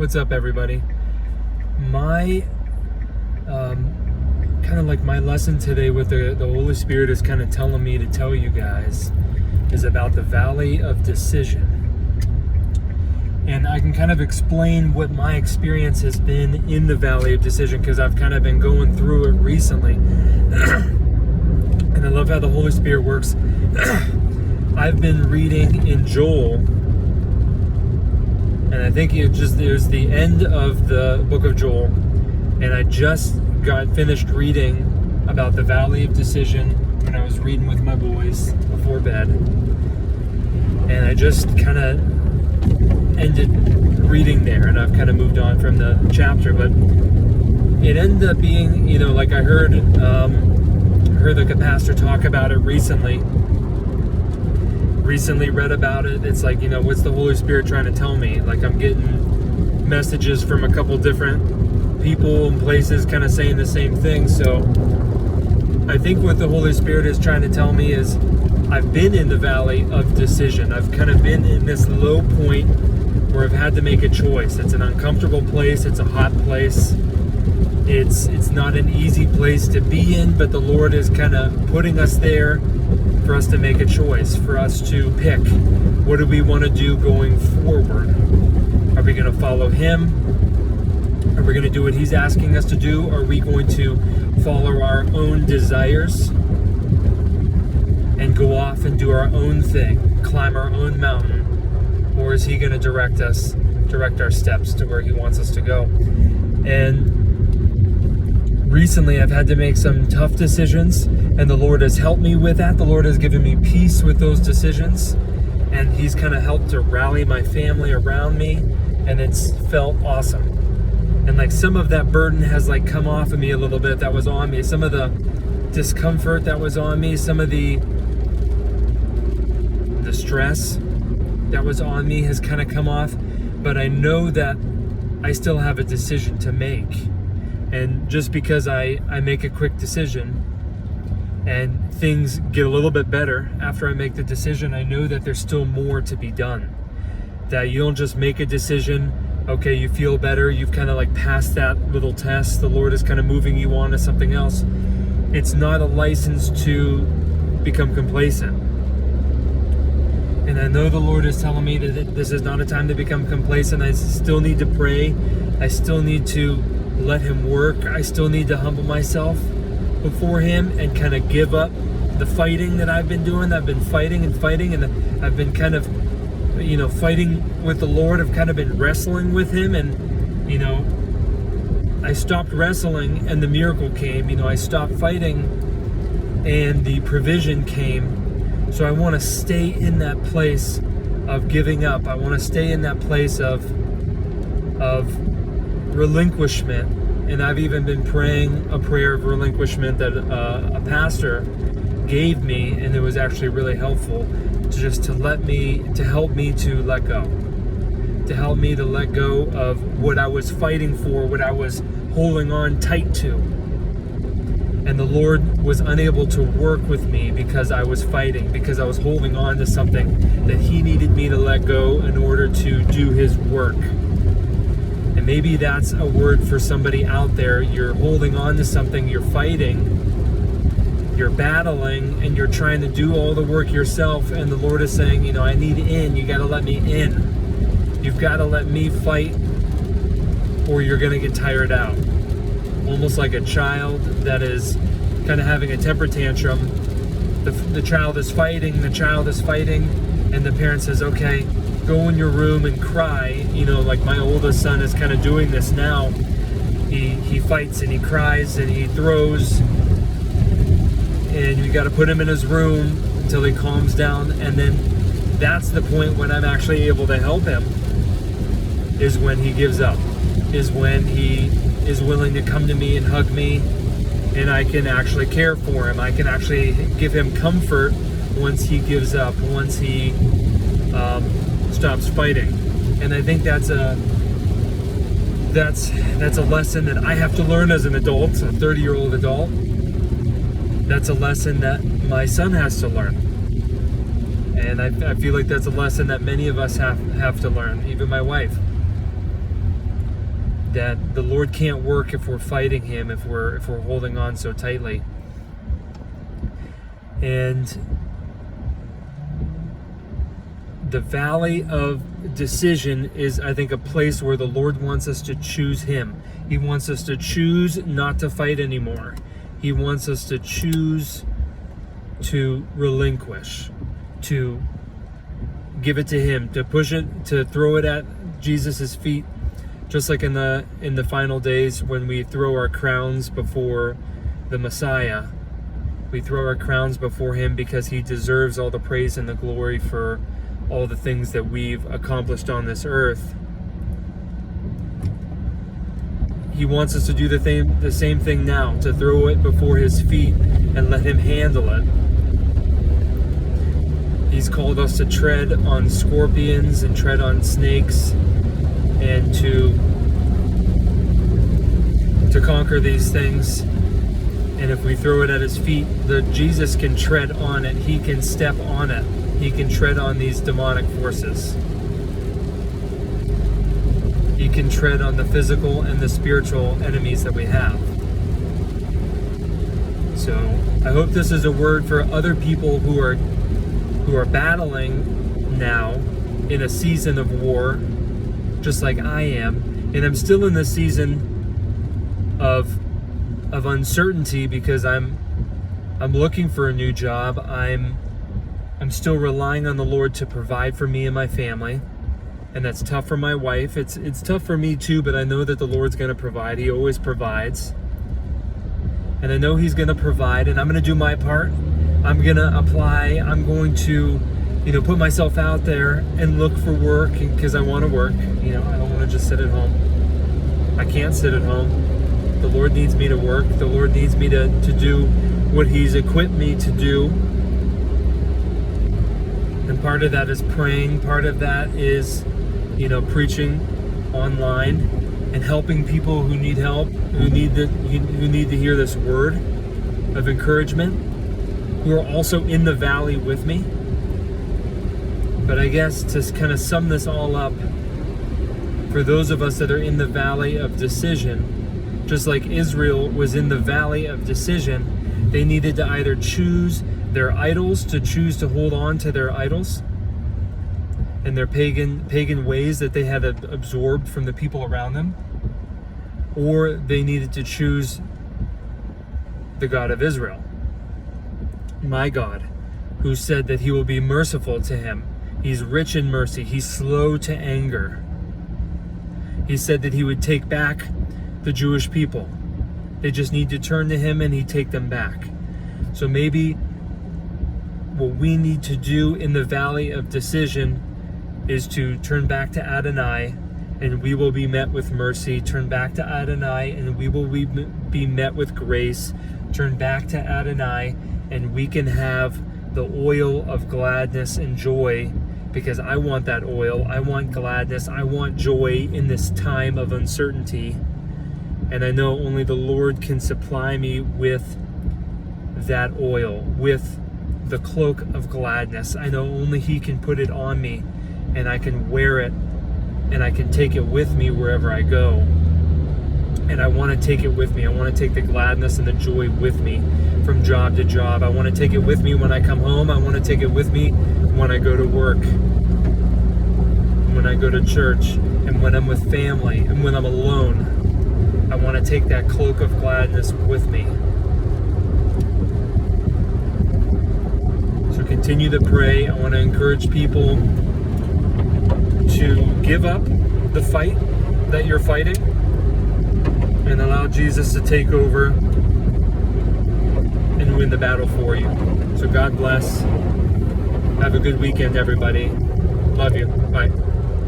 What's up, everybody? My kind of like my lesson today with the Holy Spirit is kind of telling me to tell you guys is about the valley of decision. And I can kind of explain what my experience has been in the valley of decision because I've kind of been going through it recently. And I love how the Holy Spirit works. I've been reading in Joel, and I think it was the end of the book of Joel, and I just got finished reading about the valley of decision when I was reading with my boys before bed, and I just kind of ended reading there, and I've kind of moved on from the chapter, but it ended up being, like I heard the pastor talk about it recently read about it. It's like, what's the Holy Spirit trying to tell me? Like, I'm getting messages from a couple different people and places kind of saying the same thing. So I think what the Holy Spirit is trying to tell me is I've been in the valley of decision. I've kind of been in this low point where I've had to make a choice. It's an uncomfortable place. It's a hot place. It's not an easy place to be in, but the Lord is kind of putting us there for us to make a choice, for us to pick. What do we want to do going forward? Are we going to follow Him? Are we going to do what He's asking us to do? Are we going to follow our own desires and go off and do our own thing, climb our own mountain? Or is He going to direct our steps to where He wants us to go? And recently I've had to make some tough decisions, and the Lord has helped me with that. The Lord has given me peace with those decisions, and He's kind of helped to rally my family around me, and it's felt awesome. And like some of that burden has like come off of me a little bit that was on me. Some of the discomfort that was on me, some of the stress that was on me has kind of come off, but I know that I still have a decision to make. And just because I make a quick decision and things get a little bit better after I make the decision, I know that there's still more to be done. That you don't just make a decision, okay, you feel better, you've kind of like passed that little test, the Lord is kind of moving you on to something else. It's not a license to become complacent. And I know the Lord is telling me that this is not a time to become complacent. I still need to pray. I still need to let Him work. I still need to humble myself before Him and kind of give up the fighting that I've been doing. I've been fighting, and I've been kind of, fighting with the Lord. I've kind of been wrestling with Him, and, I stopped wrestling and the miracle came. I stopped fighting and the provision came. So I want to stay in that place of giving up. I want to stay in that place of relinquishment. And I've even been praying a prayer of relinquishment that a pastor gave me, and it was actually really helpful to help me to let go. To help me to let go of what I was fighting for, what I was holding on tight to. And the Lord was unable to work with me because I was fighting, because I was holding on to something that He needed me to let go in order to do His work. And maybe that's a word for somebody out there. You're holding on to something, you're fighting, you're battling, and you're trying to do all the work yourself, and the Lord is saying, I need in, you got to let me in. You've got to let me fight, or you're going to get tired out. Almost like a child that is kind of having a temper tantrum. The child is fighting, and the parent says, okay, go in your room and cry. Like my oldest son is kind of doing this now. He fights and he cries and he throws, and you got to put him in his room until he calms down, and then that's the point when I'm actually able to help him, is when he gives up, is when he is willing to come to me and hug me, and I can actually care for him. I can actually give him comfort once he gives up, once he stops fighting. And I think that's a lesson that I have to learn as an adult, a 30-year-old adult. That's a lesson that my son has to learn. And I feel like that's a lesson that many of us have to learn, even my wife. that the Lord can't work if we're fighting him, if we're holding on so tightly. And the valley of decision is, I think, a place where the Lord wants us to choose him. He wants us to choose not to fight anymore. He wants us to choose to relinquish, to give it to him, to push it, to throw it at Jesus's feet, just like in the final days when we throw our crowns before the Messiah. We throw our crowns before him because he deserves all the praise and the glory for all the things that we've accomplished on this earth. He wants us to do the same thing now, to throw it before his feet and let him handle it. He's called us to tread on scorpions and tread on snakes and to conquer these things. And if we throw it at his feet, Jesus can tread on it. He can step on it. He can tread on these demonic forces. He can tread on the physical and the spiritual enemies that we have. So I hope this is a word for other people who are battling now in a season of war, just like I am. And I'm still in this season of uncertainty because I'm looking for a new job. I'm still relying on the Lord to provide for me and my family. And that's tough for my wife. It's tough for me too, but I know that the Lord's going to provide. He always provides. And I know he's going to provide, and I'm going to do my part. I'm going to apply. I'm going to, put myself out there and look for work because I want to work. I don't want to just sit at home. I can't sit at home. The Lord needs me to work. The Lord needs me to do what he's equipped me to do. And part of that is praying. Part of that is, preaching online and helping people who need help, who need to hear this word of encouragement, who are also in the valley with me. But I guess to kind of sum this all up, for those of us that are in the valley of decision, just like Israel was in the valley of decision, they needed to either choose their idols, to choose to hold on to their idols and their pagan ways that they had absorbed from the people around them, or they needed to choose the God of Israel, my God, who said that he will be merciful to him. He's rich in mercy. He's slow to anger. He said that he would take back the Jewish people. They just need to turn to him and he'd take them back. So maybe what we need to do in the valley of decision is to turn back to Adonai and we will be met with mercy. Turn back to Adonai and we will be met with grace. Turn back to Adonai and we can have the oil of gladness and joy, because I want that oil. I want gladness. I want joy in this time of uncertainty. And I know only the Lord can supply me with that oil, with the cloak of gladness. I know only he can put it on me, and I can wear it, and I can take it with me wherever I go. And I want to take it with me. I want to take the gladness and the joy with me from job to job. I want to take it with me when I come home. I want to take it with me when I go to work, when I go to church, and when I'm with family, and when I'm alone. I want to take that cloak of gladness with me. So continue to pray. I want to encourage people to give up the fight that you're fighting and allow Jesus to take over and win the battle for you. So God bless. Have a good weekend, everybody. Love you. Bye.